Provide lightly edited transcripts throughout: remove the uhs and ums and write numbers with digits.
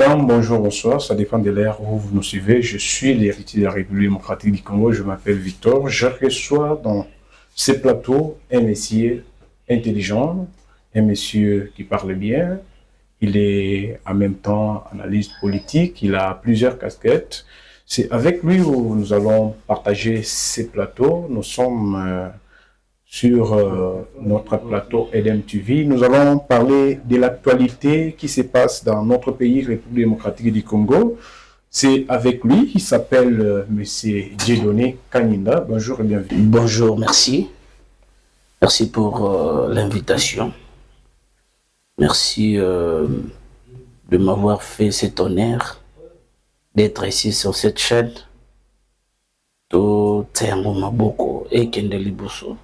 mesdames, bonjour, bonsoir. Ça dépend de l'ère où vous nous suivez. Je suis l'héritier de la République démocratique du Congo. Je m'appelle Victor. Je reçois dans ces plateaux un monsieur intelligent, un monsieur qui parle bien. Il est en même temps analyste politique. Il a plusieurs casquettes. C'est avec lui où nous allons partager ces plateaux. Nous sommes sur notre plateau EDEM TV. Nous allons parler de l'actualité qui se passe dans notre pays, République démocratique du Congo. C'est avec lui, il s'appelle Monsieur Dieudonné Kanyinda. Bonjour et bienvenue. Bonjour, merci. Merci pour l'invitation. Merci de m'avoir fait cet honneur d'être ici sur cette chaîne. To Tsango Maboko et Kendeli Bosso.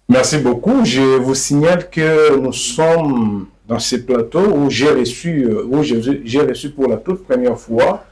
Merci beaucoup. Je vous signale que nous sommes dans ce plateau où j'ai reçu pour la toute première fois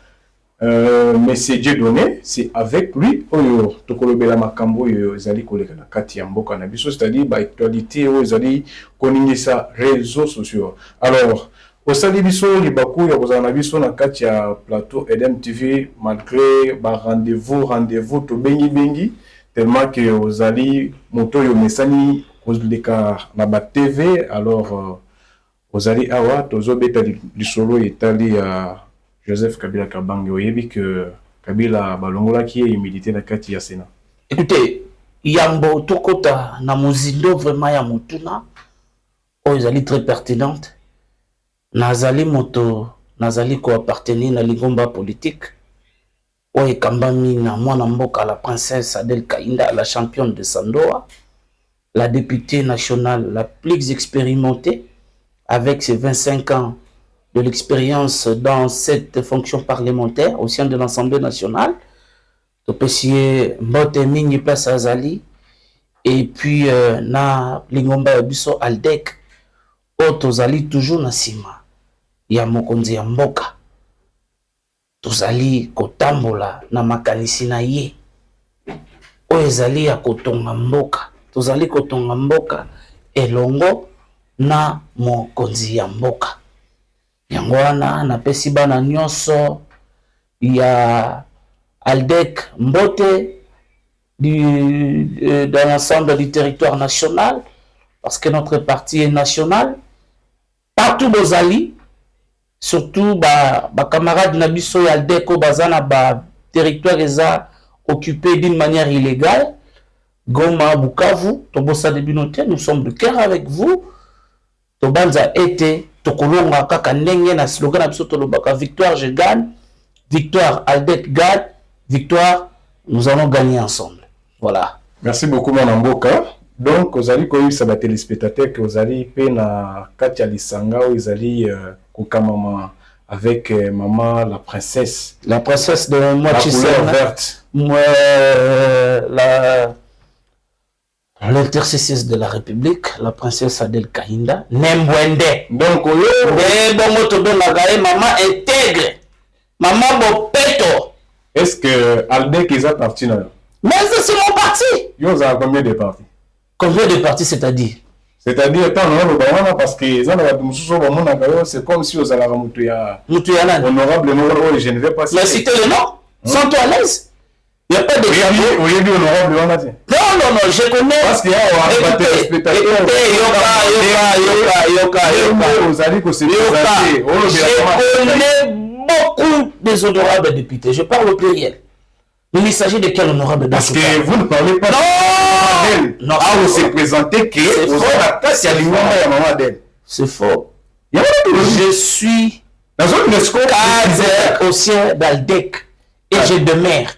Monsieur Dieudonné. C'est avec lui oyo tokolobela makambo yo ezali koleka na kati ya mboka na biso, c'est-à-dire actualité oyo ezali koningisa réseaux sociaux. Alors osali biso libaku ya kozala na biso na kati ya plateau EDEM TV malgré ba rendez-vous to bengi tellement que Ozali moto yo mesani kozleka na ba TV. Alors Ozali awa tozo beta lisolo etali ya Joseph Kabila Kabange oyebi que Kabila balongola ki e milité na kati ya Sénat. Écoutez, yambo tokota na mozindo vraiment ya mutuna ozali très pertinente. Nazali moto nazali ko appartenir na lingomba politique. Oye Kambami na mwana mboka la princesse Adel Kainda, la championne de Sandoa, la députée nationale la plus expérimentée, avec ses 25 ans de l'expérience dans cette fonction parlementaire au sein de l'Assemblée nationale. Topesier Mbote Mingi Place Azali, et puis na Lingomba Biso Aldek, Otozali toujours na sima, ya mokonzi ya mboka. Tozali kotambola na makanisi na ye oyo ezali ya kotonga mboka. Tozali kotonga mboka elongo na mokonzi ya mboka. Yango wana napesi bana nyonso ya Aldek Mbote dans l'ensemble du territoire national, parce que notre parti est national. Partout bozali, surtout ba camarades Nabiso et Aldeko bazana ba territoire eza occupé d'une manière illégale. Goma, Bukavu, Tobosa de Binoté, nous sommes de cœur avec vous. Tobanza été Tokolonga kaka ndenge na slogan na biso tolobaka victoire je gagne, victoire Aldek gagne, victoire nous allons gagner ensemble. Voilà. Merci beaucoup mon mboka. Donc ozali ko yisa ba téléspectateurs que ozali pe na Katia Lisanga ou ozali kokamama avec maman la princesse de Moitié verte. L'intercesseur de la République, la princesse Adel Kainda, Nembwende. Donc maman intègre, maman bopeto. Est-ce que Aldek est parti là? Mais c'est mon parti. Vous avez combien de partis? Combien de partis, c'est-à-dire? C'est-à-dire, parce que c'est comme si vous avez honorable, je ne vais pas citer. Mais citez le nom, sens-toi à l'aise. Il n'y a pas de vous avez dit honorable, non, je connais. Parce qu'il y a des téléspectateurs. Je connais beaucoup des honorables députés. Je parle au pluriel. Mais il s'agit de quel honorable député? Parce que vous ne parlez pas non, vous s'est présenté que c'est faux. Je suis cadre au sein d'Aldec et je demeure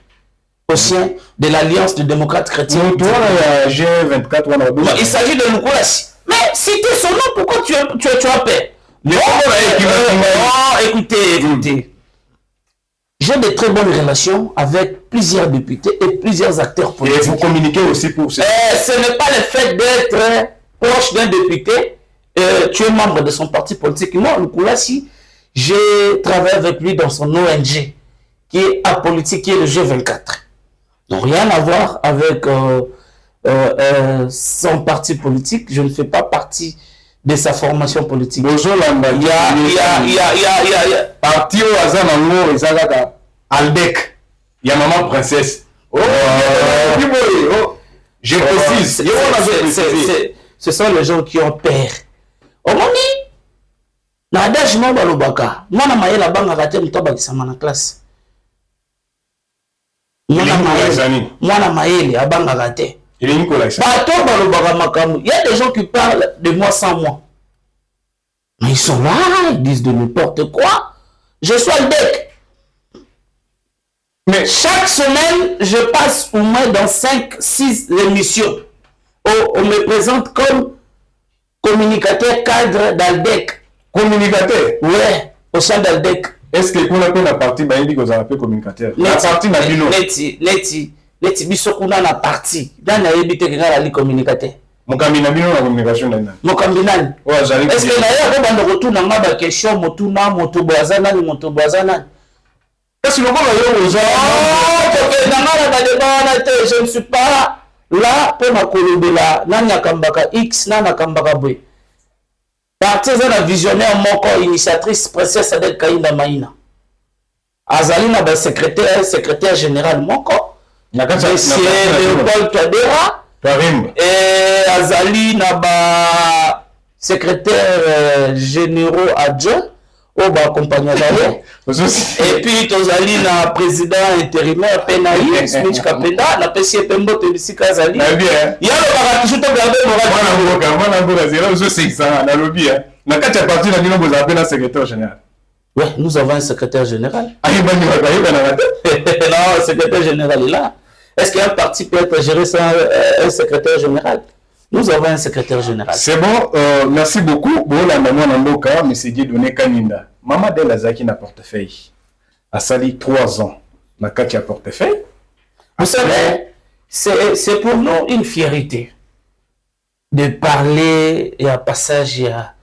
au sein de l'Alliance des démocrates chrétiens. Il s'agit de Nkoulasi. Mais citez son nom, pourquoi tu as peur? Écoutez. J'ai de très bonnes relations avec plusieurs députés et plusieurs acteurs politiques. Et vous communiquez aussi pour ça? Ce n'est pas le fait d'être proche d'un député, tu es membre de son parti politique. Moi, Nkoulasi, j'ai travaillé avec lui dans son ONG, qui est apolitique, qui est le G24. Donc rien à voir avec son parti politique. Je ne fais pas partie de sa formation politique. Bozolanda Il y a parti au hasard nango ezalaka Aldec. Il y a maman princesse. Oh, je précise. Ce sont les gens qui ont peur. Au moment na adage mo balobaka mwana mayela banga te muto bakisama na classe. Mwana mayele abanga te. Il est Nicolas. Bato balobaka makamu. Il y a des gens qui parlent de moi sans moi. Mais ils sont là, ils disent de n'importe quoi. Je suis Aldec. Mais chaque semaine, je passe au moins dans 5-6 émissions. On me présente comme communicateur cadre d'Aldec. Communicateur? Ouais, au sein d'Aldec. Est-ce que pour la partie, bah, il dit qu'on appelle communicateur? La partie n'a pas Neti biso kuna na partie. Dans la ébité que la communicateur. Mokambi na bino na communication na. Mokambi nani? Ouais, j'arrive. Est-ce que là il y a pas de retour dans ma question motuna moto boazana ni moto boazana? Parce que le gars aux gens. Je ne suis pas là pour ma kolobela nani kambaka X nana kambaka boy. Partie de la visionnaire moko initiatrice princesse Adel Kainda Maïna. Azalina ba secrétaire général moko. Monsieur Léopold Twadera. Et Azalina ba secrétaire généraux adjoint au ba compagnie d'aller. Et puis Tozalina président intérimaire Penaï Smith Kapenda na PC Pembo Tebisika Azali. Bien. Il y a le parti tout regardé secrétaire général. Ouais, nous avons un secrétaire général. Non, le secrétaire général est là. Est-ce qu'un parti peut être géré sans un secrétaire général? Nous avons un secrétaire général. C'est bon, merci beaucoup. Bon, la maman Namboka, M. Dieudonné Kaninda. Maman Del Azaki n'a portefeuille. A sali 3 ans. Na Katia portefeuille. Vous savez, c'est pour nous une fierté de parler et à passage à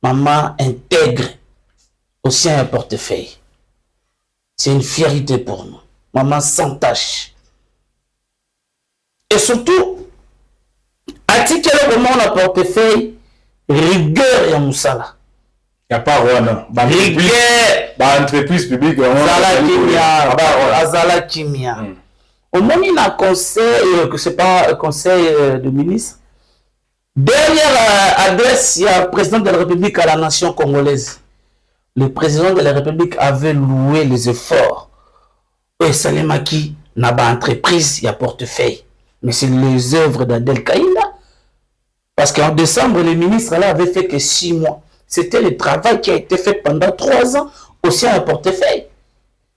maman intègre aussi un portefeuille. C'est une fierté pour nous. Maman sans tâche. Et surtout, à titre de mon portefeuille, rigueur et moussala. Il n'y a pas Rwanda. Rigueur. Entreprise publique. Azala Kimia. Au moment où il y a un conseil, que ce n'est pas un conseil de ministre, dernière adresse, il y a le président de la République à la nation congolaise. Le président de la République avait loué les efforts. Et Salemaki n'a pas entreprise, il y a portefeuille. Mais c'est les œuvres d'Adel Kaïla. Parce qu'en décembre, le ministre là avait fait que 6 mois. C'était le travail qui a été fait pendant 3 ans, aussi à un portefeuille.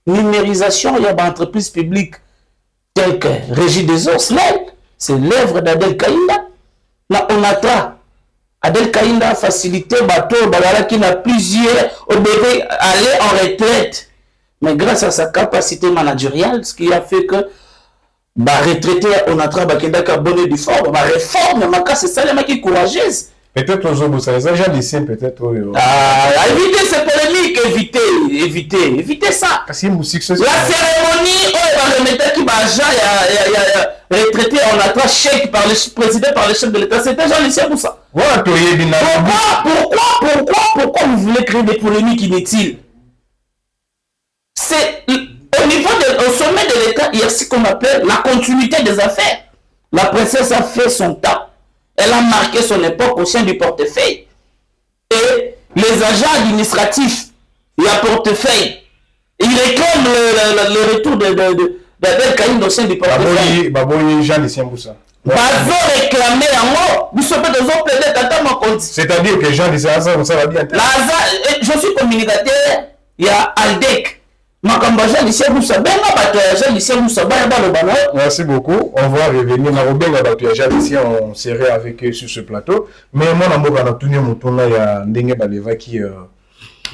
Numérisation, il y a des entreprises publiques telles que Régie des eaux, c'est l'œuvre d'Adel Kaïla. Là, on a Adel Kaïla a facilité bateau, qui n'a plusieurs, au bébé aller en retraite. Mais grâce à sa capacité managériale, ce qui a fait que retraité, on a travaillé avec bonnet du fort, réforme, c'est ça les qui courageuse. Peut-être aux ça les agents lycéens, peut-être. Évitez ces polémiques, évitez ça. La cérémonie, on va remettre qui retraité, on a trois chèques par le président, par le chef de l'État. C'était Jean Lucien pour ça. Pourquoi vous voulez créer des polémiques inutiles? C'est au niveau au sommet de l'État, il y a ce qu'on appelle la continuité des affaires. La princesse a fait son temps. Elle a marqué son époque au sein du portefeuille. Et les agents administratifs, il y a portefeuille. Ils réclament le retour d'Adel Kaïm au sein du portefeuille. Réclamer en haut. C'est-à-dire que Jean Lucien, ça va bien. Je suis communicateur, il y a Aldec. Merci beaucoup. On va revenir. On serait avec eux sur ce plateau. Mais mon amour, on a tenu mon tour là, il y a Ndenge Baleva qui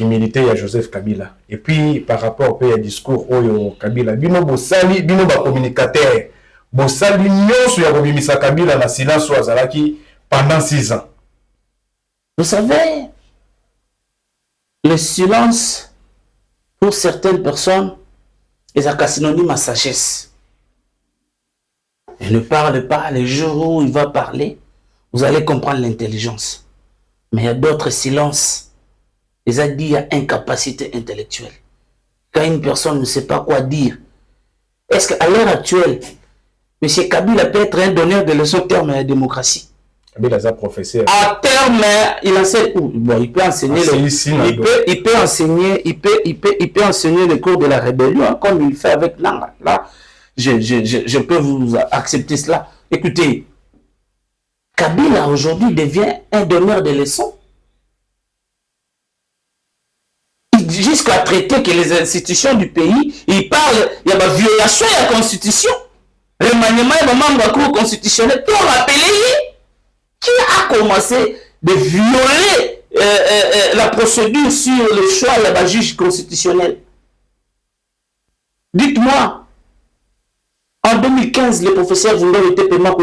militait, il y a Joseph Kabila. Et puis, par rapport au discours au Kabila, Bino Bossali, Bino communicateur, Bossali, Nyonso ya Bimisa Kabila na silence Azalaki pendant 6 ans. Vous savez, le silence, pour certaines personnes, est synonyme à sagesse. Il ne parle pas. Les jours où il va parler, vous allez comprendre l'intelligence. Mais il y a d'autres silences. Les a dit il y a incapacité intellectuelle. Quand une personne ne sait pas quoi dire, est-ce qu'à l'heure actuelle, M. Kabila peut être un donneur de leçons terme à la démocratie? Kabila est un professeur. À terme, il enseigne où? Bon, il peut enseigner il peut enseigner les cours de la rébellion, hein, comme il fait avec Nanga. Là, je peux vous accepter cela. Écoutez, Kabila aujourd'hui devient un donneur de leçons. Jusqu'à traiter que les institutions du pays, il parle, il y a une violation de la constitution. Remaniement est membre de la Cour constitutionnelle. Pour rappeler, qui a commencé de violer la procédure sur le choix de la juge constitutionnelle? Dites-moi, en 2015, le professeur Vundor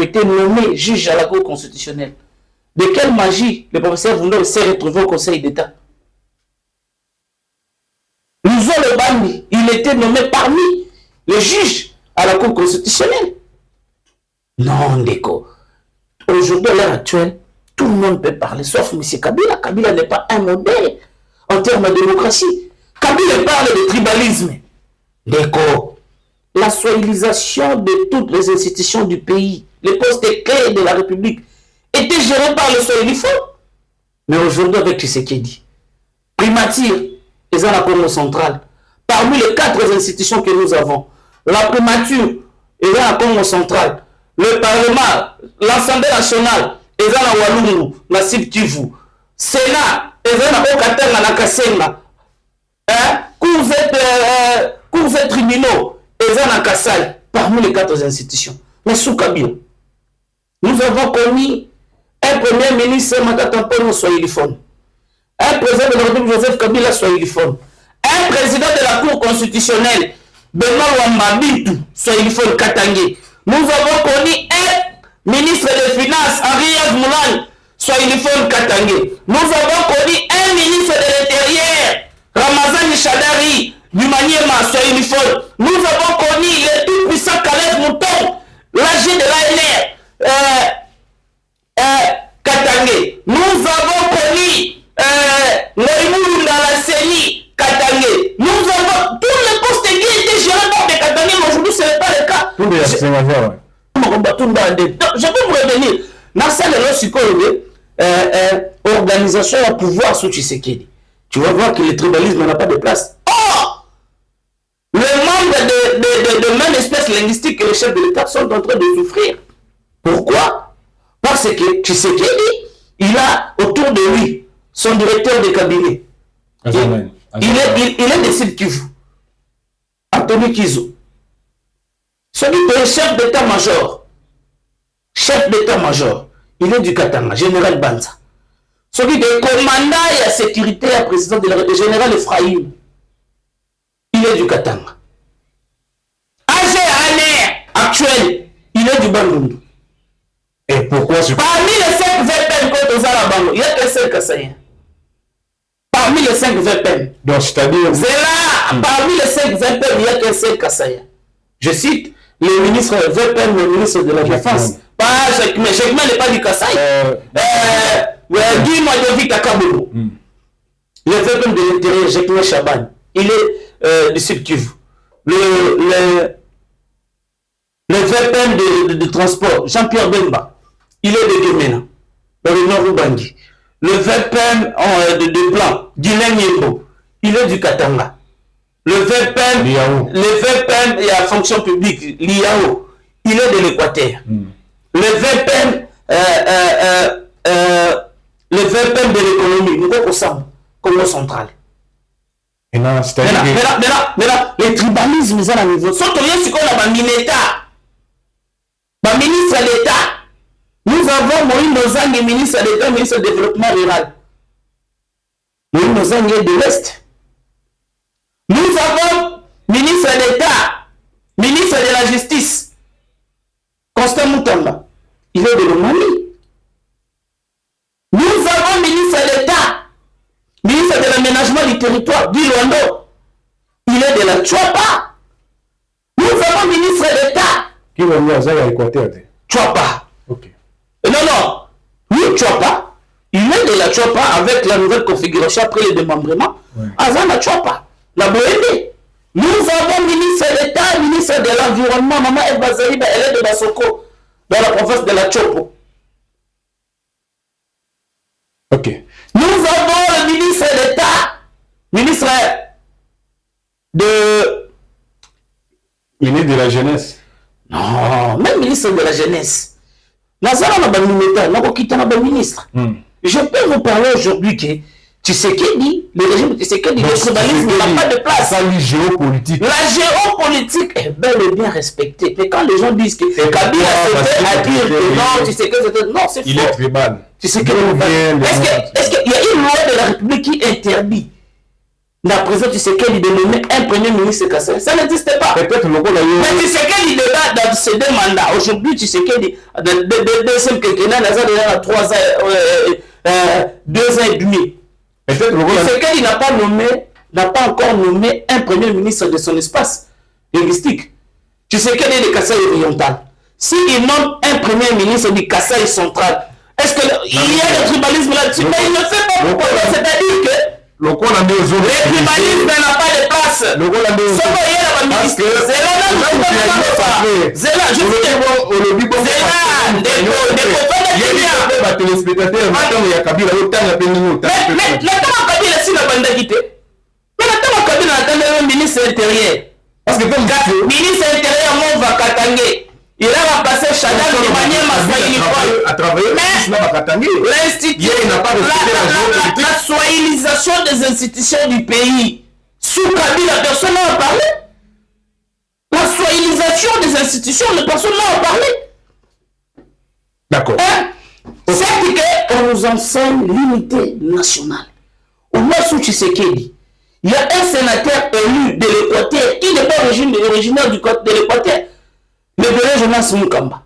était nommé juge à la Cour constitutionnelle. De quelle magie le professeur Vundor s'est retrouvé au Conseil d'État? Nous le Bandi, il était nommé parmi les juges à la Cour constitutionnelle. Non, Ndeko. Aujourd'hui, à l'heure actuelle, tout le monde peut parler, sauf M. Kabila. Kabila n'est pas un modèle en termes de démocratie. Kabila parle de tribalisme. Ndeko, la soilisation de toutes les institutions du pays, les postes clés de la République, étaient gérés par le soilifote. Mais aujourd'hui, avec Tshisekedi, primature, et dans la Congo centrale, parmi les 4 institutions que nous avons, la primature est dans la Congo centrale, le Parlement, l'Assemblée nationale est dans la Walungu, la Sud Kivu, Sénat est dans la Okatanga, la Kasenga, cours et tribunaux est dans la Kassai, parmi les 4 institutions. Mais sous Kabila, nous avons connu un premier ministre Matata Mponyo Swahiliphone, un président de la République Joseph Kabila Swahiliphone, un président de la Cour constitutionnelle Benoît Wambabitu Swahiliphone Katangé. Nous avons connu un ministre des Finances Henri Moulin Swahiliphone Katangé. Nous avons connu un ministre de l'Intérieur Ramazani Chadari du Maniema Swahiliphone. Nous avons connu le tout-puissant Caleb Mouton, l'AG de l'ANR Katangé. Nous avons connu Moïmoulou dans la CENI, Katangé. Nous avons tous les postes qui étaient gérés par des Katangé, mais aujourd'hui ce n'est pas le cas. Je peux vous revenir. Dans celle de organisation à pouvoir sous Tshisekedi. Tu vas voir que le tribalisme n'a pas de place. Or, les membres de même espèce linguistique que les chefs de l'État sont en train de souffrir. Pourquoi? Parce que Tshisekedi, il a autour de lui son directeur de cabinet. Il est de Sud Kivu. Anthony Kizo. Celui qui est chef d'état-major. Chef d'état-major. Il est du Katanga, général Banza. Celui qui est commandant et la sécurité et président de la République, général Ephraim. Il est du Katanga. AGANR actuel, il est du Bandundu. Et pourquoi parmi les 5 VPN contre Zarabango, il n'y a qu'un seul Kassaïen. Parmi les 5 VPN. Donc, c'est-à-dire. Parmi les 5 VPN, il n'y a qu'un seul Kassaïen. Je cite le ministre VPN, le ministre de la Défense. Pas Jacquemin. Jacquemin n'est pas du Kassaï. Guy Moadovi Takaboulou. Le VPN de l'intérieur, Jacquemin Chaban. Il est du Sud Kivu. Le VPN de transport, Jean-Pierre Bemba. Il est de Guémena, dans le nord Ubangi. Le VPN de Blanc, Guilain Yembo, il est du Katanga. Le VPN et la fonction publique, l'IAO, il est de l'Équateur. Le VPN de l'économie, nous sommes Congo central. Maintenant, les tribalismes, ils ont un niveau. Surtout, ce qu'on a ministre d'État. Nous avons Moïse Nozangi, ministre d'État, ministre du Développement rural. Moïse Nozangi est de l'Est. Nous avons ministre d'État, ministre de la Justice, Constant Moutamba. Il est de l'Omani. Nous avons ministre d'État, ministre de l'aménagement du territoire, Guy Luando. Il est de la Tchouapa. Nous avons ministre d'État. Qui va venir à Équateur? Tchouapa. Ok. Non, oui, Tchouapa, il est la Chouapa avec la nouvelle configuration après le démembrement. Azana Chouapa. La Boédé. Nous avons ministre d'État, ministre de l'Environnement, Maman Eva Zaliba, elle est de Basoko, dans la province de la Chopo. Ok. Nous avons le ministre d'État, ministre de la jeunesse. Non, même ministre de la jeunesse. Ministre. Je peux vous parler aujourd'hui que Tshisekedi, le régime de Tshisekedi, le tribalisme n'a pas de place. Ça, la géopolitique. La géopolitique est bel et bien respectée. Mais quand les gens disent que Kabila c'était à dire que non, Tshisekedi c'était... Non, c'est faux. Il est tribal. Est-ce qu'il y a une loi de la République qui interdit la présidente Tshisekedi de nommer un premier ministre Kassai? Ça n'existe pas. Peut-être le mais Tshisekedi déjà dans ces 2 mandats. Aujourd'hui, Tshisekedi, deuxième quinquennat, il y a 3 ans, 2 ans et demi. Tshisekedi n'a pas encore nommé un premier ministre de son espace linguistique. Tshisekedi est de Kassai oriental. S'il nomme un premier ministre du Kassai central, est-ce qu'il y a le tribalisme là-dessus? Mais il ne fait pas pourquoi. C'est-à-dire que le tribalisme n'a pas de place. Le ministre intérieur. Parce que comme ministre intérieur, mon va Katangé. Il a passé Chadal de manière massive à travailler. L'institut, la soilisation des institutions du pays. Sous Kabila, personne n'a parlé. La soilisation des institutions, personne n'a parlé. D'accord. C'est qu'on nous enseigne l'unité nationale. Au moins sous Tshisekedi, il y a un sénateur élu de l'Équateur qui n'est pas originaire de l'Équateur. Le belge Jonas Mukamba.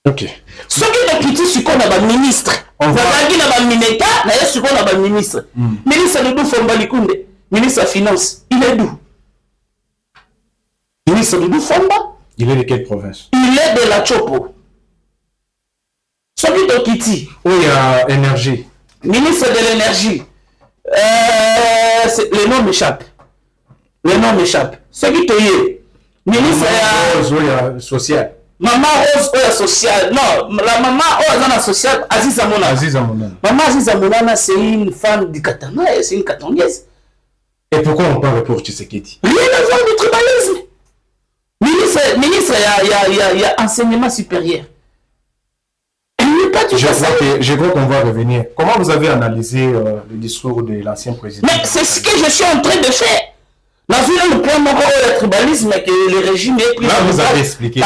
Ok. Ce qui est petit, c'est qu'on a un ministre. On va dire qu'on a un ministre. D'ailleurs, c'est qu'on a un ministre. Ministre de Dou Fomba, ministre de Finance. Il est d'où? Ministre de Dou Fomba. Il est de quelle province? Il est de la Chopo. Ce qui est petit. Oh, il y a énergie. Ministre de l'énergie. Le nom m'échappe. Le nom m'échappe. Ce qui est ministre social. Maman Rose social. Non, la maman Rose social, Aziza Monana. Maman Aziza Monana, c'est une femme du Katanga, c'est une Katangaise. Et pourquoi on parle pour Tshisekedi? Rien à voir du tribalisme. Ministre, il y a enseignement supérieur. Je crois qu'on va revenir. Comment vous avez analysé le discours de l'ancien président? Mais c'est ce que je suis en train de faire. Dans le point le tribalisme que le régime est pris. Là, vous avez expliqué.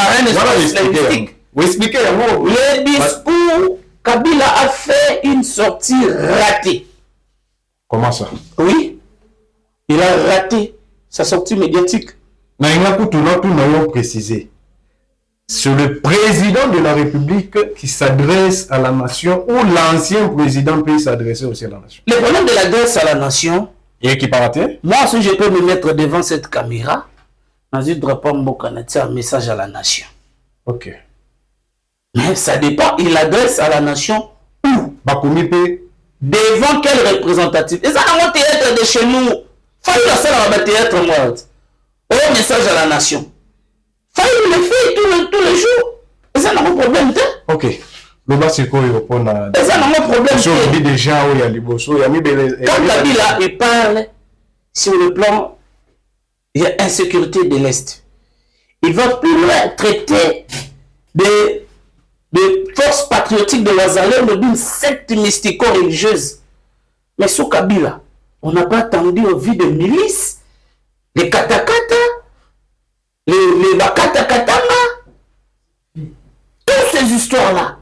Vous expliquez. Le discours, Kabila a fait une sortie ratée. Comment ça? Oui. Il a raté sa sortie médiatique. Mais il a tout précisé. C'est le président de la République qui s'adresse à la nation ou l'ancien président peut s'adresser aussi à la nation. Le problème de l'adresse à la nation. Et qui paraît? Moi, si je peux me mettre devant cette caméra, je ne dois pas me un message à la nation. Ok. Mais ça dépend. Il adresse à la nation où? Devant quel représentatif? Et ça, dans le théâtre de chez nous, faille ça dans le théâtre, moi. Au message à la nation. Faille le fait tous les jours. Et ça, dans le problème, ok. Le bas, c'est quoi, il répond à... Et ça, dans le problème, on dit déjà, il y a les bossos, il y a mis... Quand Kabila, il parle sur le plan, il y a insécurité de l'Est. Il va plus loin traiter de forces patriotiques de Wazalem d'une secte mystico-religieuse. Mais sous Kabila, on n'a pas attendu aux vies de milices, les katakata, les bakatakatanga, toutes ces histoires-là.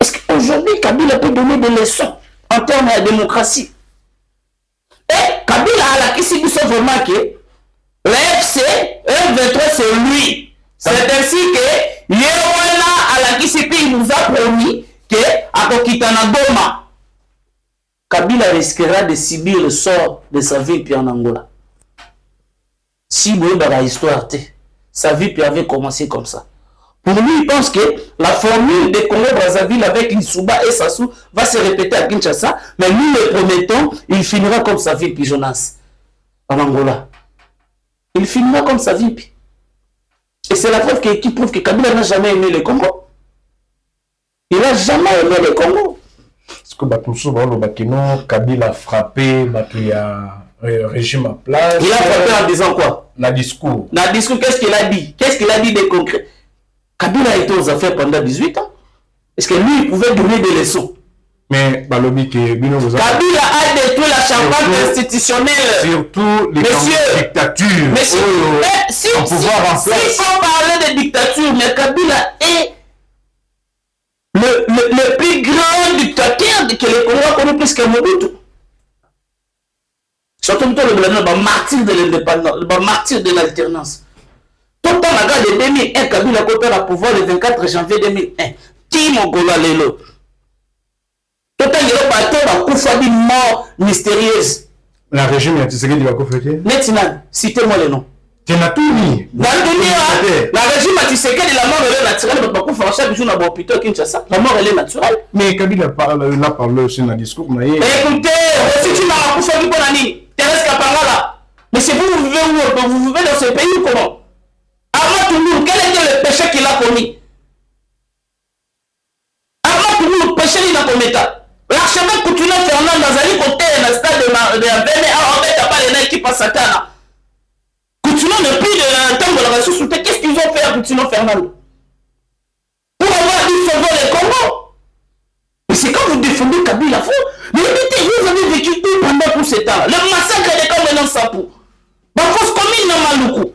Est-ce qu'aujourd'hui, Kabila peut donner des leçons en termes de démocratie? Et Kabila a la question de vraiment que l'FC, M23, c'est lui. C'est ainsi que Yewana à la KCP, il nous a promis que à Kokitana Goma, Kabila risquera de subir le sort de sa vie puis en Angola. Si vous avez la histoire, sa vie puis avait commencé comme ça. Pour lui, il pense que la formule des Congo-Brazzaville avec Lissouba et Sassou va se répéter à Kinshasa, mais nous le promettons, il finira comme sa vie pigeonnasse en Angola. Il finira comme sa vie. Et c'est la preuve qui prouve que Kabila n'a jamais aimé le Congo. Il n'a jamais aimé le Congo. Parce que Kabila a frappé, il a régime en place. Il a frappé en disant quoi? Dans le discours. Dans le discours, qu'est-ce qu'il a dit? Qu'est-ce qu'il a dit de concret? Kabila a été aux affaires pendant 18 ans. Est-ce que lui, il pouvait donner des leçons? Mais Kabila a détruit la charpente institutionnelle. Surtout les dictatures. Monsieur, si on parlait de dictature, mais Kabila est le plus grand dictateur que les Congolais connaissent plus que Mobutu. Surtout le martyr de l'indépendance, le martyr de l'alternance. Tout le temps, la guerre de 2001, Kabila a coopéré à pouvoir le 24 janvier 2001. Qui m'a collé là? Tout le temps, il y a un bateau qui mort mystérieuse. La régime, il y a Tshisekedi qui va conférer. Maintenant, citez-moi le nom. Tu as tout mis. Dans le dunia, la régime a Tshisekedi, la mort elle est naturelle, mais pas chaque jour dans l'hôpital Kinshasa. La mort elle est naturelle. Mais Kabila a parlé aussi dans le discours. Écoutez, si tu n'as pas fait du bon ami, Thérèse Kapangala, mais c'est vous vivez où? Vous vivez dans ce pays ou comment? Avant tout le monde, quel était le péché qu'il a commis? Avant tout le monde, le péché qu'il a commis. L'archevêque Coutinho Fernand Nazali côté dans le stade de la Béné, en fait, il n'y a pas les nains qui passent à Tana. Coutinho ne plus de temps de la ressource. Qu'est-ce qu'ils ont fait à Coutinho Fernand? Pour avoir dit sauver le Congo. Mais c'est quand vous défendez Kabila, mais vous avez vécu tout pendant tout ce temps. Le massacre des Camerounais Sapou. La fausse commune dans Maluku.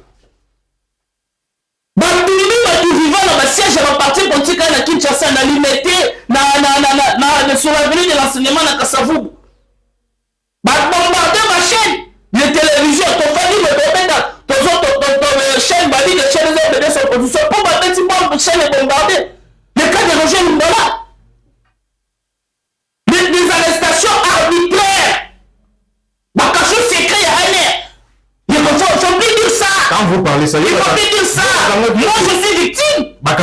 Siège à parti politique à Kinshasa, na limité sur l'avenue de l'enseignement à Kassavou. Bombarder ma chaîne de télévision, ton famille me permet ton chaîne, ma vie de chaîne de son opposition, pour ma petite bombe chaîne est bombardée. Le cas de Roger Lumbola. Des arrestations arbitraires. Ma cachot secret, il y a un air. Il faut plus dire ça. Quand vous parlez ça, il faut plus dire ça. Moi, je suis victime. Moi,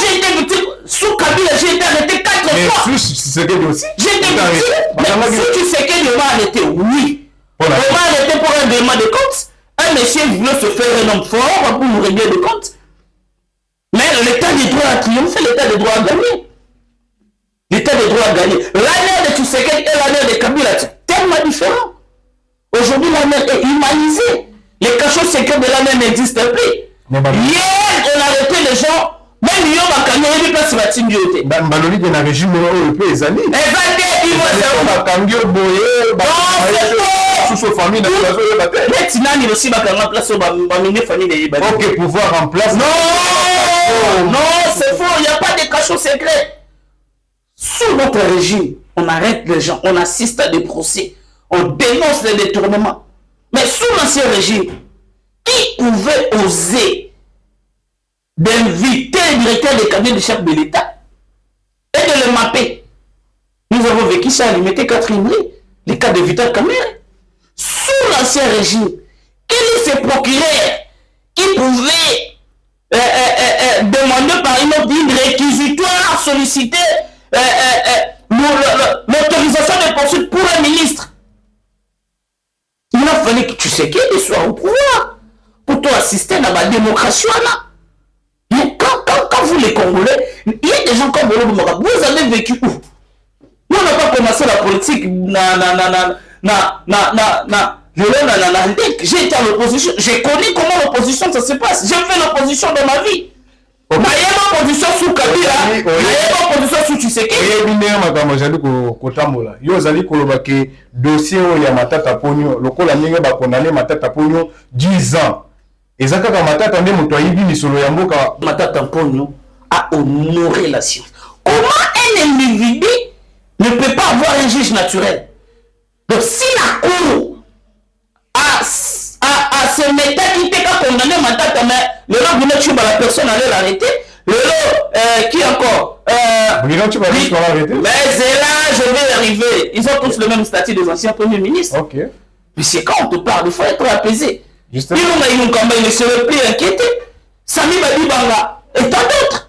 j'ai été victime. Sous Kabila, j'ai été arrêté 4 fois. Mais sous Tshisekedi aussi. J'ai été victime. Mais sous Tshisekedi, on m'a arrêté, oui. On m'a arrêté pour un paiement de compte. Un monsieur voulait se faire un homme fort pour nous régler le compte. Mais l'état des droits a triomphé, l'état des droits a gagné. L'état des droits a gagné. L'année de Tshisekedi et l'année de Kabila, c'est tellement différent. Aujourd'hui, la mer est humanisée. Les cachots secrets de la mer n'existent plus. Hier, on a arrêté les gens. Même Yo Bakanye, il y a place de Timiote. Baloli de la régime, on peut les années. Ok, pouvoir en place. Non, c'est faux, il n'y a pas de cachot secret. Sous notre régime, on arrête les gens, on assiste à des procès, on dénonce les détournements. Mais sous l'ancien régime, qui pouvait oser d'inviter le directeur des cabinets de chef de l'État et de le mapper? Nous avons vécu ça à l'imité Catherine, les cas de Vital Kamerhe. Sous l'ancien régime, quel est ce procureur qui pouvait demander par une réquisitoire solliciter l'autorisation de poursuite pour un ministre? Il a fallu que tu sais qu'il soit au pouvoir pour toi assister à la démocratie là. Mais quand vous les Congolais, il y a des gens comme vous avez vécu où? Nous on n'a pas commencé la politique j'ai été à l'opposition, j'ai connu comment l'opposition ça se passe, j'ai fait l'opposition dans ma vie. Il y a une opposition sous Kabila, il y a une opposition sous Tshisekedi. Il y a une opposition sous dossier ya Matata Ponyo, le col a condamné Matata Ponyo 10 ans. Et ça, quand Matata Ponyo Matata Ponyo a honoré la science. Comment un individu ne peut pas avoir un juge naturel? Donc si la cour a ce méta qui était condamné Matata, mais le lot de la personne allait l'arrêter. Le lot qui encore mais c'est là, je vais y arriver. Ils ont tous le même statut des anciens premiers ministres. Ok. Mais c'est quand on te parle, il faut être apaisé. Il ne serait plus inquiété. Sami Badibanga et tant d'autres.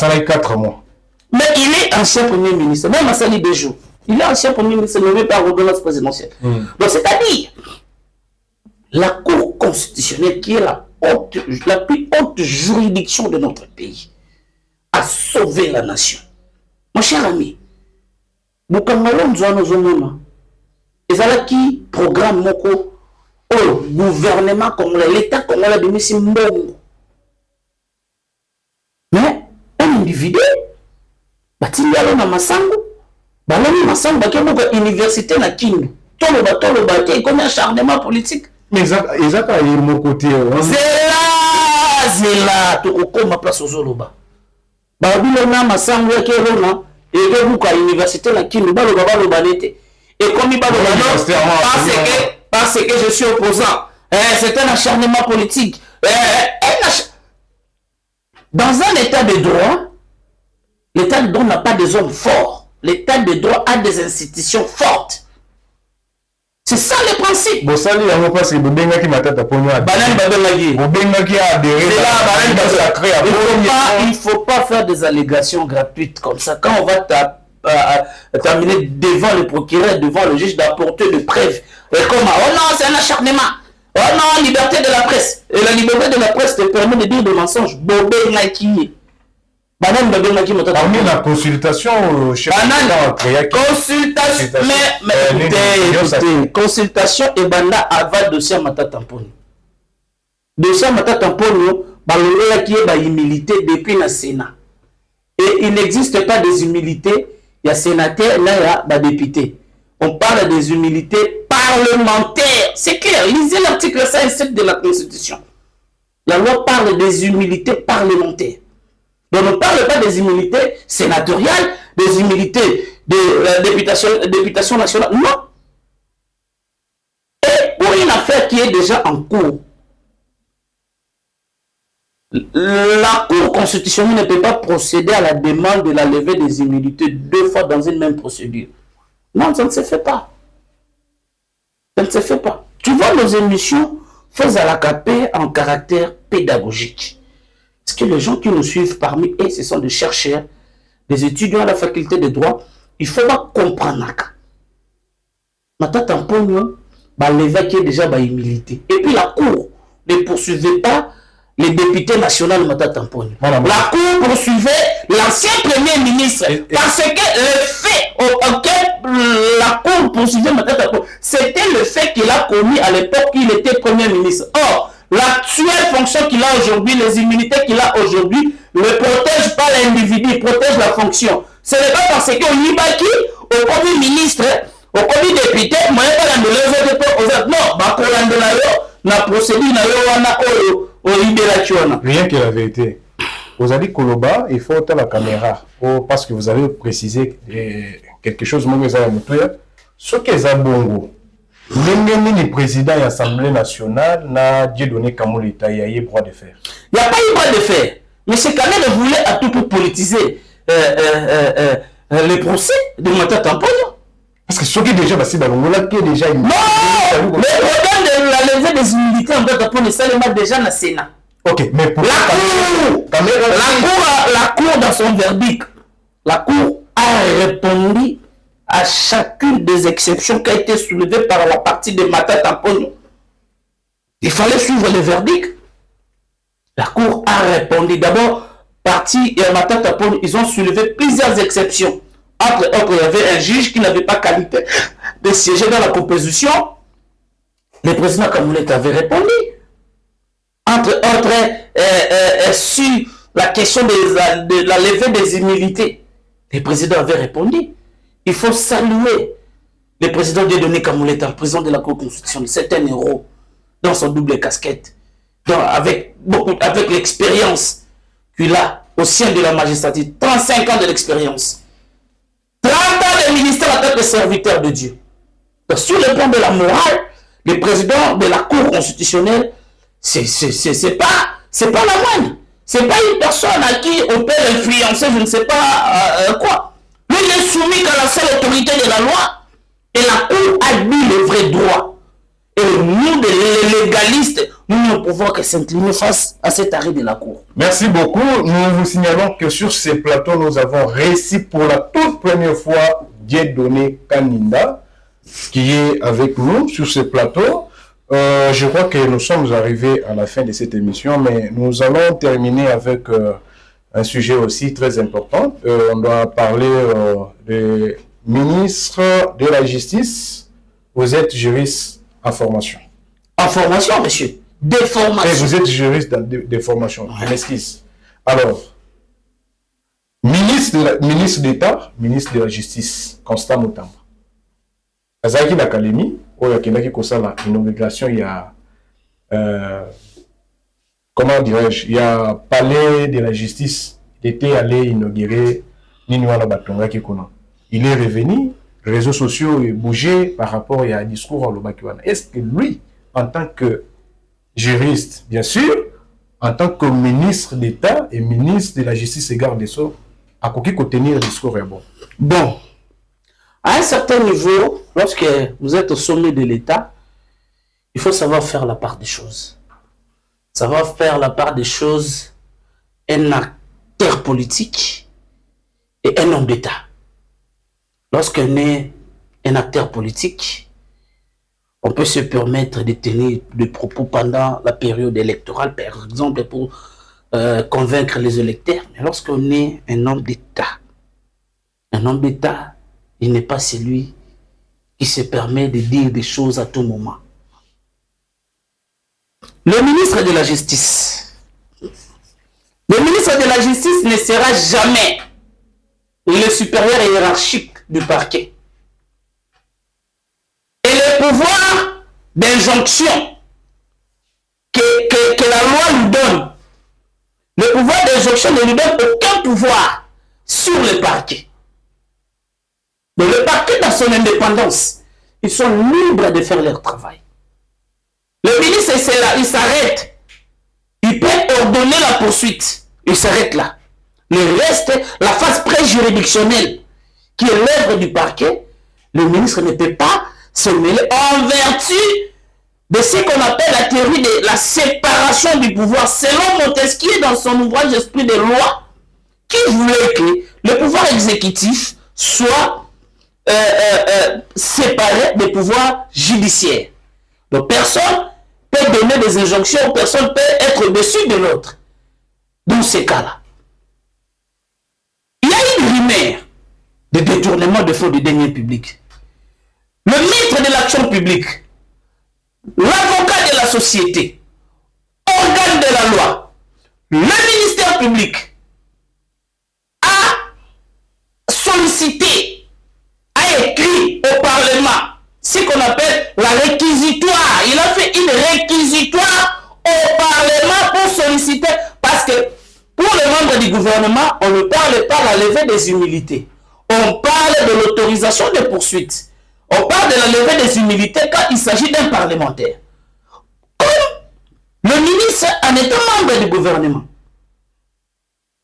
salarié 4 mois. Mais il est ancien Premier ministre, même à Sali Béjou. Il est ancien Premier ministre nommé par ordonnance présidentielle. Donc, c'est-à-dire, la Cour constitutionnelle, qui est la plus haute juridiction de notre pays, a sauvé la nation. Mon cher ami, Bukangalo Nzouano Zomona, et ça qui programme Moko, au gouvernement congolais, l'État congolais de Missi Mbongo. Mais, un individu, batili alo na masango, baloni masango bakemoko université na Kindu. Toloba, qui est comme un acharnement politique. Mais ils ont pas mon côté. Zela, tu as ma place aux Zoloba. Babilo na masango ya kelona, et que vous à l'université la Kindu, baloba nete. Et comme il parce que je suis opposant, c'est un acharnement politique. Dans un état de droit, l'état de droit n'a pas des hommes forts. L'état de droit a des institutions fortes. C'est ça le principe. Bon, ça, il ne faut pas faire des allégations gratuites comme ça. Quand on va terminer devant le procureur, devant le juge, d'apporter de preuves. Et comme, oh non, c'est un acharnement. Oh non, liberté de la presse. Et la liberté de la presse te permet de dire des mensonges. Bobé Naki. La consultation, consultation et banda avant dossier Mata Tamponi. Dossier Mata Tamponi, qui est humilité depuis le Sénat. Et il n'existe pas des humilités, il y a sénateur, là il y a député. On parle des humilités parlementaires. C'est clair, lisez l'article 57 de la Constitution. La loi parle des humilités parlementaires. Donc on ne parle pas des immunités sénatoriales, des immunités de la députation nationale. Non. Et pour une affaire qui est déjà en cours, la Cour constitutionnelle ne peut pas procéder à la demande de la levée des immunités 2 fois dans une même procédure. Non, ça ne se fait pas. Ça ne se fait pas. Tu vois, nos émissions font à la CAP en caractère pédagogique. Parce que les gens qui nous suivent parmi eux, ce sont des chercheurs, des étudiants à la faculté de droit. Il faut pas comprendre. Maintenant, tampon, l'évêque est déjà humilité. Et puis la Cour ne poursuivait pas les députés nationaux Mata Tampon. La Cour poursuivait l'ancien Premier ministre. Parce que le fait auquel la Cour poursuivait Mata Tampon, c'était le fait qu'il a commis à l'époque qu'il était Premier ministre. Or, l'actuelle fonction qu'il a aujourd'hui, les immunités qu'il a aujourd'hui, ne protègent pas l'individu, protègent la fonction. Ce n'est pas parce qu'on y va qui, au Premier ministre, au Premier député, moi, rien que la vérité. Vous avez dit Koloba, il faut la caméra. Parce que vous avez précisé quelque chose, ce qui est bongo. Le président de l'Assemblée nationale n'a donné Kamolita, il y a eu droit de faire. Il n'y a pas eu droit de faire. Mais c'est quand même voulait à tout pour politiser le procès de Mata Tampon. Parce que ce qui est déjà passé dans le monde, qui est déjà... Non, le problème de la levée des immunités en Mata Tampon, c'est seulement déjà dans le Sénat. Ok, mais pour la Cour dans son verdict, la Cour a répondu à chacune des exceptions qui a été soulevée par la partie de Mata Tampon. Il fallait suivre le verdict. La Cour a répondu. D'abord, partie et Mata Tampon, ils ont soulevé plusieurs exceptions. Entre autres, il y avait un juge qui n'avait pas qualité de siéger dans la composition. Le président Kamoulet avait répondu. Entre autres, sur la question de la levée des immunités, le président avait répondu. Il faut saluer le président Dieudonné Kamoulet, en président de la Cour constitutionnelle. C'est un héros dans son double casquette, avec l'expérience qu'il a au sein de la magistrature. 35 ans de l'expérience. 30 ans de ministère en tant que serviteur de Dieu. Donc, sur le plan de la morale, le président de la Cour constitutionnelle, c'est pas la moindre. C'est pas une personne à qui on peut influencer, je ne sais pas quoi. Lui, il est soumis qu'à la seule autorité de la loi. Et la Cour a mis le vrai droit. Et nous, les légalistes, nous ne pouvons que s'incliner face à cet arrêt de la Cour. Merci beaucoup. Nous vous signalons que sur ces plateaux, nous avons réussi pour la toute première fois Dieudonné Kaninda, qui est avec nous sur ces plateaux. Je crois que nous sommes arrivés à la fin de cette émission, mais nous allons terminer avec un sujet aussi très important. On doit parler du ministre de la Justice. Vous êtes juriste en formation. En formation, monsieur. Des formations. Et vous êtes juriste de formation. Je m'excuse. Alors, ministre d'État, ministre de la Justice, Constant Mutamba. Azaki l'Académie, où il y a une obligation, il y a, comment dirais-je, il y a palais de la justice, il était allé inaugurer Ninouana Batonga Kikona. Il est revenu, les réseaux sociaux ont bougé par rapport à un discours en Lobakiwana. Est-ce que lui, en tant que juriste, bien sûr, en tant que ministre d'État et ministre de la Justice et garde des Sceaux, a quoi tenir le discours est bon? Bon. À un certain niveau, lorsque vous êtes au sommet de l'État, il faut savoir faire la part des choses. Savoir faire la part des choses, un acteur politique et un homme d'État. Lorsqu'on est un acteur politique, on peut se permettre de tenir des propos pendant la période électorale, par exemple, pour convaincre les électeurs. Mais lorsqu'on est un homme d'État, il n'est pas celui qui se permet de dire des choses à tout moment. Le ministre de la Justice. Le ministre de la Justice ne sera jamais le supérieur hiérarchique du parquet. Et le pouvoir d'injonction que la loi lui donne, le pouvoir d'injonction ne lui donne aucun pouvoir sur le parquet. Mais le parquet, dans son indépendance, ils sont libres de faire leur travail. Le ministre, c'est là, il s'arrête. Il peut ordonner la poursuite. Il s'arrête là. Le reste, la phase pré-juridictionnelle, qui est l'œuvre du parquet, le ministre ne peut pas se mêler en vertu de ce qu'on appelle la théorie de la séparation du pouvoir, selon Montesquieu dans son ouvrage Esprit des lois, qui voulait que le pouvoir exécutif soit séparé des pouvoirs judiciaires. Donc personne peut donner des injonctions, personne peut être au-dessus de l'autre. Dans ces cas-là, il y a une rumeur de détournement de fonds de deniers publics. Le maître de l'action publique, l'avocat de la société, organe de la loi, le ministère public a sollicité, a écrit au Parlement ce qu'on appelle la réquisitoire. Il a fait une réquisitoire au Parlement pour solliciter, parce que pour les membres du gouvernement, on ne parle pas de la levée des immunités. On parle de l'autorisation des poursuites. On parle de la levée des immunités quand il s'agit d'un parlementaire. Comme le ministre en étant membre du gouvernement,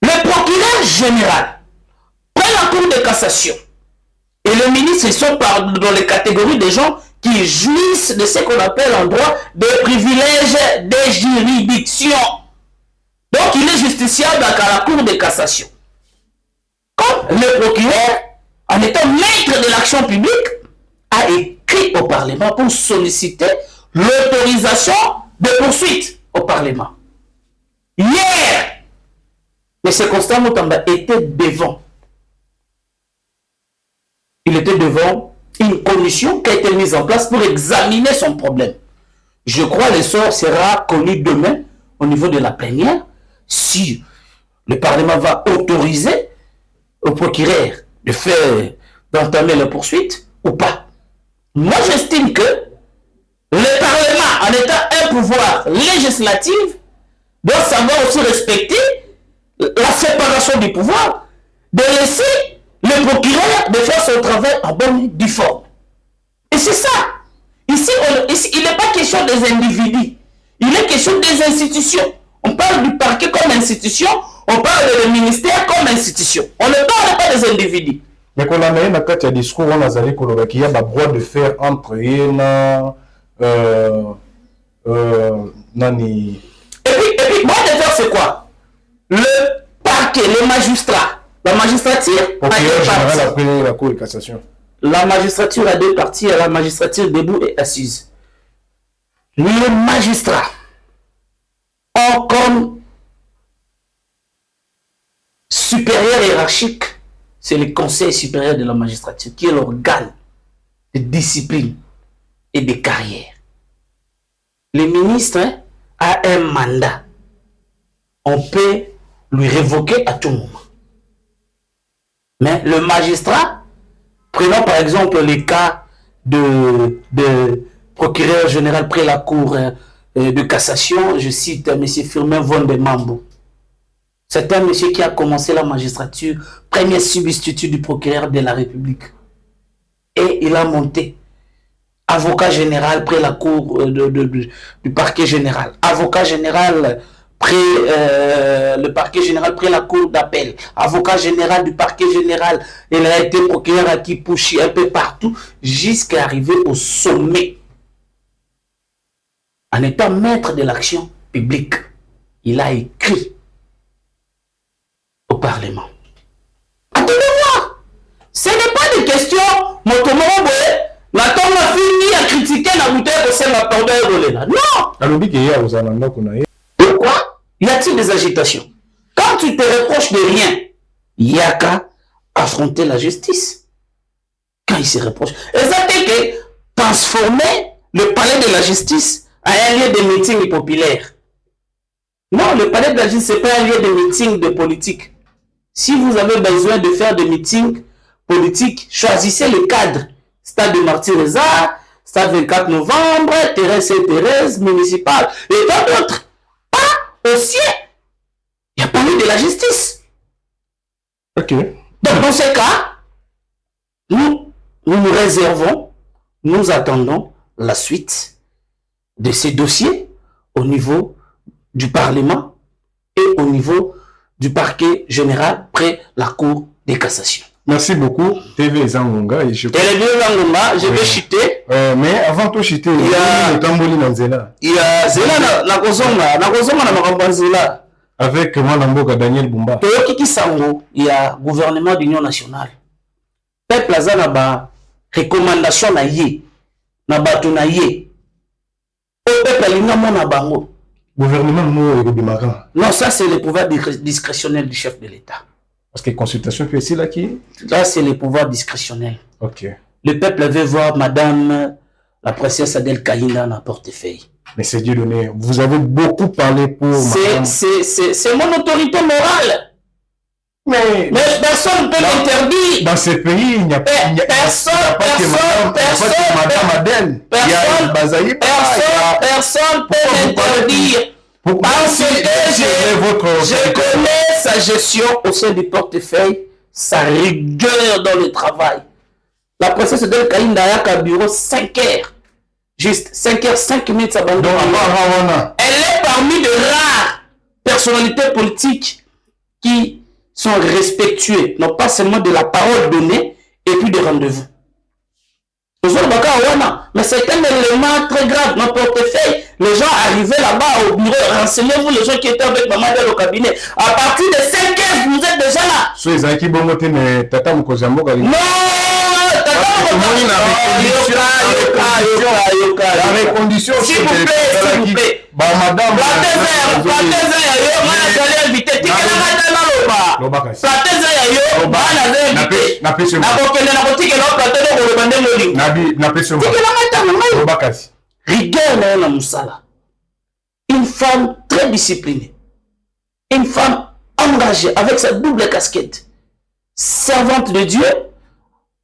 le procureur général prend la Cour de cassation et le ministre, ils sont dans les catégories des gens qui jouissent de ce qu'on appelle en droit des privilèges de juridiction. Donc il est justiciable à la Cour de cassation. Comme le procureur, en étant maître de l'action publique, a écrit au Parlement pour solliciter l'autorisation de poursuite au Parlement. Hier, M. Constant Mutamba était devant. Il était devant une commission qui a été mise en place pour examiner son problème. Je crois que le sort sera connu demain au niveau de la plénière si le Parlement va autoriser au procureur de faire, d'entamer la poursuite ou pas. Moi, j'estime que le Parlement, en étant un pouvoir législatif, doit savoir aussi respecter la séparation du pouvoir, de laisser le procureur de faire son travail en bonne et due forme. Et c'est ça. Ici, il n'est pas question des individus. Il est question des institutions. On parle du parquet comme institution, on parle du ministère comme institution. On ne parle pas des individus. Mais quand on a un discours, on a le droit de faire entre Nani. Et puis, moi, de faire, c'est quoi? Le parquet, les magistrats, la magistrature. Procureur général après la Cour de cassation. La magistrature a deux parties, il y a la magistrature debout et assise. Les magistrats ont comme supérieur hiérarchique, c'est le Conseil supérieur de la magistrature, qui est l'organe de discipline et de carrière. Le ministre a un mandat. On peut lui révoquer à tout moment. Mais le magistrat, prenons par exemple le cas de procureur général près la cour de cassation, je cite M. Firmin Von de Mambo. C'est un monsieur qui a commencé la magistrature, premier substitut du procureur de la République. Et il a monté avocat général près la cour du parquet général, avocat général près le parquet général près la cour d'appel, avocat général du parquet général. Il a été procureur à Kipouchi, un peu partout, jusqu'à arriver au sommet. En étant maître de l'action publique, il a écrit au Parlement. Attendez voir, ce n'est pas des questions motomoro n'attend ma fille à critiquer la bouteille de c'est ma pardon là. Non. Pourquoi y a-t-il des agitations? Quand tu te reproches de rien, il n'y a qu'à affronter la justice. Quand il se reproche. Et ça fait que transformer le palais de la justice en un lieu de meeting populaire. Non, le palais de la justice, ce n'est pas un lieu de meeting de politique. Si vous avez besoin de faire des meetings politiques, choisissez le cadre. Stade de Martyr-Reza, Stade 24 novembre, Thérèse et Thérèse, municipal, et tant d'autres. Pas au ciel. Il y a parlé de la justice. Ok. Donc, dans ce cas, nous nous réservons, nous attendons la suite de ces dossiers au niveau du Parlement et au niveau du parquet général près la Cour des cassations. Merci beaucoup, TV Zangonga. Je vais chuter. Mais avant de chuter, il y a le Tamboli Nanzela. Il y a Zela Nakosonga, avec Mwanamboka Daniel Bumba. Toyoki Kisango, il y a gouvernement d'union nationale. Peuple Azana ba recommandation na ye, na batu na ye. Peuple Alinga Mona Bango. Gouvernement Mou et Bimaran. Non, ça c'est le pouvoir discrétionnel du chef de l'État. Parce que consultation puis ici là qui? Là c'est le pouvoir discrétionnel. Ok. Le peuple veut voir Madame la princesse Adèle Kaïna dans le portefeuille. Mais c'est Dieu donné. Vous avez beaucoup parlé pour. C'est mon autorité morale. Mais personne ne peut l'interdire. Dans ce pays, il n'y a pas personne peut l'interdire. Parce que je connais sa gestion au sein du portefeuille, sa rigueur dans le travail. La princesse Adèle Kaïna a un bureau 5 heures. Juste 5 heures, 5 minutes, ça va. Elle est parmi de rares personnalités politiques qui sont respectueux, non pas seulement de la parole donnée, et puis des rendez-vous. Mais c'est un élément très grave. Dans le portefeuille, les gens arrivaient là-bas au bureau, renseignez-vous les gens qui étaient avec maman dans le cabinet. À partir de 5 heures, vous êtes déjà là. Non, la condition, s'il vous plaît. Madame. Une femme très disciplinée, une femme engagée avec sa double casquette, servante de Dieu,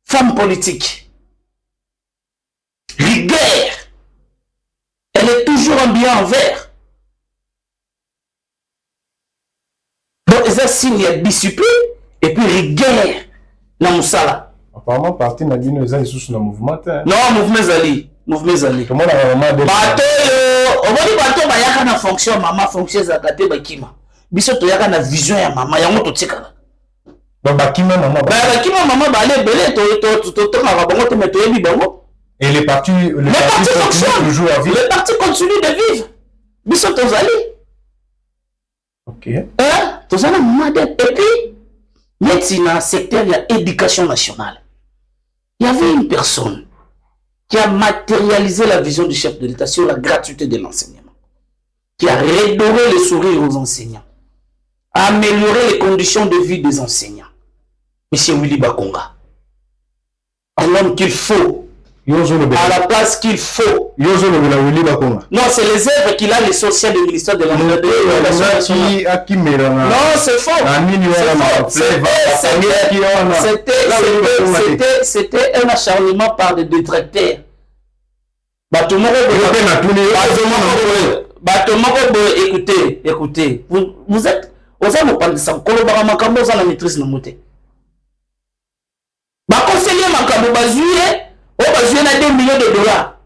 femme politique. Rigueur. Elle est toujours en bien en vert. Donc, ça signe de discipline et puis rigueur dans mon sala. Apparemment, parti n'a dit que nous sommes dans le mouvement. Non, mouvement Zali. Mouvement Zali. Comment on a vraiment dit? Bateau, il y a une fonction, maman, fonction Zakate, Bakima. Biso, il y a une vision, maman, il y a un autre tika. Bakima, maman. Bakima, maman, allez, belé, tu Et les partis continuent toujours à vivre. Les partis continuent de vivre. Ils sont aux alliés. Ok. Et puis, médecine, secteur, il y a éducation nationale. Il y avait une personne qui a matérialisé la vision du chef de l'État sur la gratuité de l'enseignement, qui a redoré les sourires aux enseignants, a amélioré les conditions de vie des enseignants. Monsieur Willy Bakonga, un homme qu'il faut, à la place qu'il faut. Non, c'est les œuvres qu'il a, les sociales du ministère de l'Éducation nationale. Non, c'est faux. C'était un acharnement par des détracteurs. Écoutez, vous êtes, vous avez parlé de ça, vous avez la maîtrise de monter. Conseiller Makambo Bazouye, a 2 millions de dollars.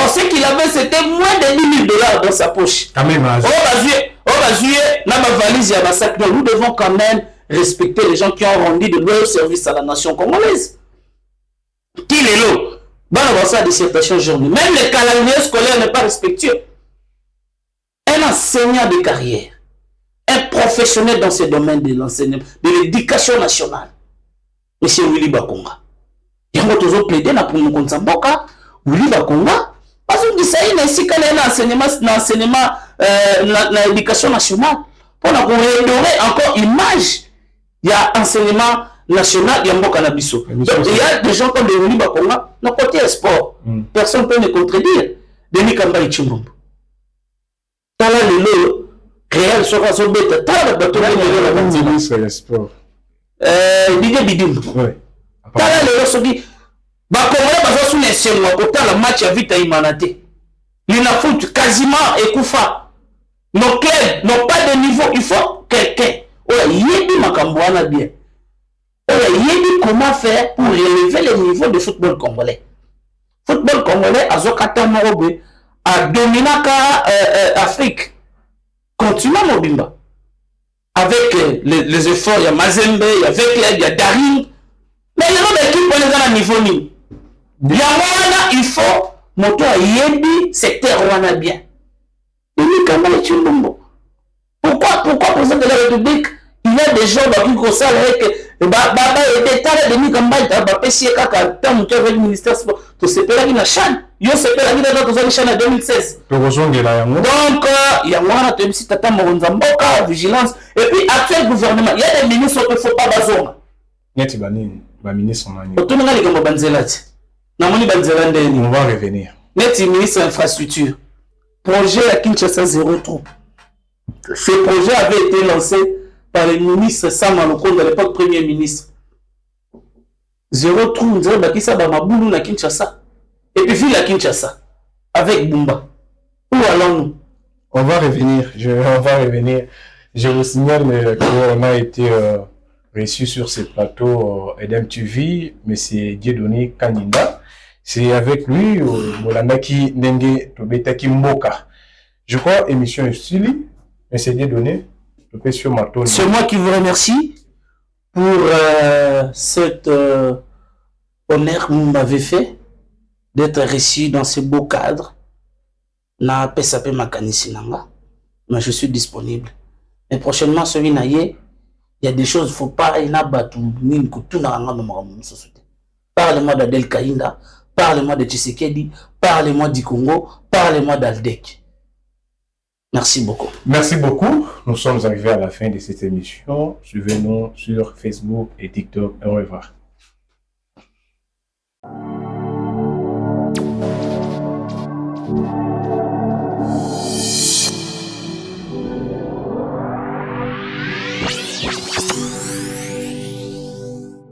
Or, ce qu'il avait, c'était moins de 10 000 dollars dans sa poche. Bazouye, n'a ma valise et ma sac. Nous devons quand même respecter les gens qui ont rendu de loyaux services à la nation congolaise. Qui est là? Dans sa dissertation journée. Même le calendrier scolaire n'est pas respectueux. Un enseignant de carrière, un professionnel dans ce domaine de l'enseignement, de l'éducation nationale, Monsieur Willy Bakonga. Il y a toujours plaidé pour nous contre Mboka, Willy Bakonga, parce que ça y est, ici, quand il y a l'enseignement, l'éducation nationale, pour redorer encore image, il y a enseignement national, il y a Mboka Nabiso. Donc il y a des gens comme Willy Bakonga, nos côté sport, personne ne peut me contredire. Denis Kamba et Chimbombo. Tala le réel sera son bête, tala le bateau de ministre sport. Didier Bidim. Tala le sobi. Bakonga baza sous les cieux, la match à vite à Imanate. Il n'a foot quasiment écoufa. Nos clubs n'ont pas de niveau, il faut quelqu'un. Oh, yébi Makambouana bien. Oh, yébi comment faire pour relever le niveau de football congolais. Football congolais a Zokata Morobe a dominé Afrique. Continue Mobimba. Avec les efforts, il y a Mazembe, il y a Vekler, il y a Daring. Mais il y a une équipe qui est à niveau ni. Il y a il faut moto a yebi secteur wana bien. Pourquoi président de la République, il y a des gens qui consacrent avec Baba et des tas de Mikamba, avec le ministère de CPLA qui n'a chan. Yo CPLA qui n'a pas chan en 2016. Donc, il y a un petit tata Moronzamboka, vigilance. Et puis, actuel gouvernement, il y a des ministres qui ne font pas bazon. Il y a des ministres qui ne font pas bazon. On va revenir. Net ministre infrastructure. Projet à Kinshasa 03. Ce projet avait été lancé par le ministre Sama Lokonde à l'époque premier ministre. 03, on dirait qu'il s'est Maboulou à Kinshasa. Et puis ville à Kinshasa. Avec Bumba. Où allons-nous? On va revenir. Je vous signale qu'on a été reçu sur ce plateau Edem TV, M. Dieudonné Kanyinda. C'est avec lui, Molandaki Nenge Tobetaki Mboka. Je crois, émission est suivie. M. Dieudonné, c'est moi qui vous remercie pour cet honneur que vous m'avez fait d'être reçu dans ce beau cadre. Na PSAP Makanisi Nanga. Mais je suis disponible. Et prochainement, il y a des choses, il ne faut pas y parlez-moi d'Adel Kainda, parlez-moi de Tshisekedi, parlez-moi du Congo, parlez-moi d'Aldec. Merci beaucoup. Merci beaucoup. Nous sommes arrivés à la fin de cette émission. Suivez-nous sur Facebook et TikTok. Au revoir.